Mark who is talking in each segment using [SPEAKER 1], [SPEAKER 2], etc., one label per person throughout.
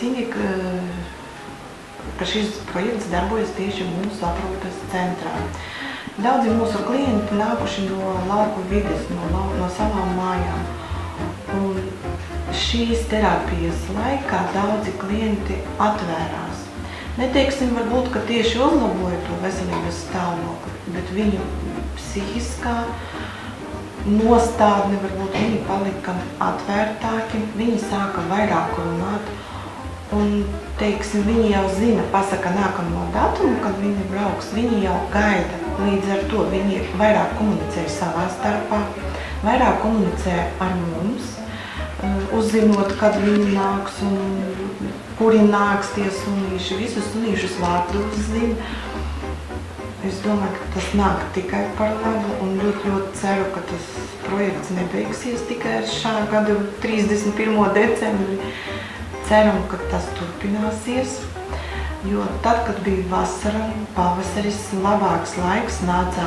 [SPEAKER 1] priecīgi, ka šis projekts darbojas tieši mūsu aprūpes centrā. Daudzi mūsu klienti nākuši no lauku vides, no savām mājām. Un šīs terapijas laikā daudzi klienti atvērās. Neteiksim varbūt, ka tieši uzlaboja to veselības stāvokli, bet viņu psihiskā nostādne, varbūt viņi palika atvērtāki, viņi sāka vairāk runāt, un, teiksim, viņi jau zina, pasaka nākamo datumu, kad viņi brauks, viņi jau gaida. Līdz ar to viņi vairāk komunicē savā starpā, vairāk komunicē ar mums, uzzinot, kad viņi nāks un kuri nāks tie sunīši, visus sunīšus vārdus zina. Es domāju, ka tas nāk tikai par labu un ļoti ceru, ka tas projekts nebeigsies tikai ar šā gada 31. decembri. Ceram, ka tas turpināsies, jo tad, kad bija vasara, pavasaris, labāks laiks nāca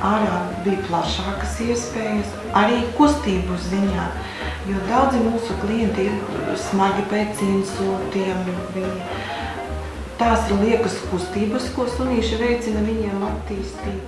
[SPEAKER 1] ārā bija plašākas iespējas, arī kustību ziņā, jo daudzi mūsu klienti ir smagi pēc insultiem, tās ir liekas kustības, ko sunīši veicina viņiem attīstīt.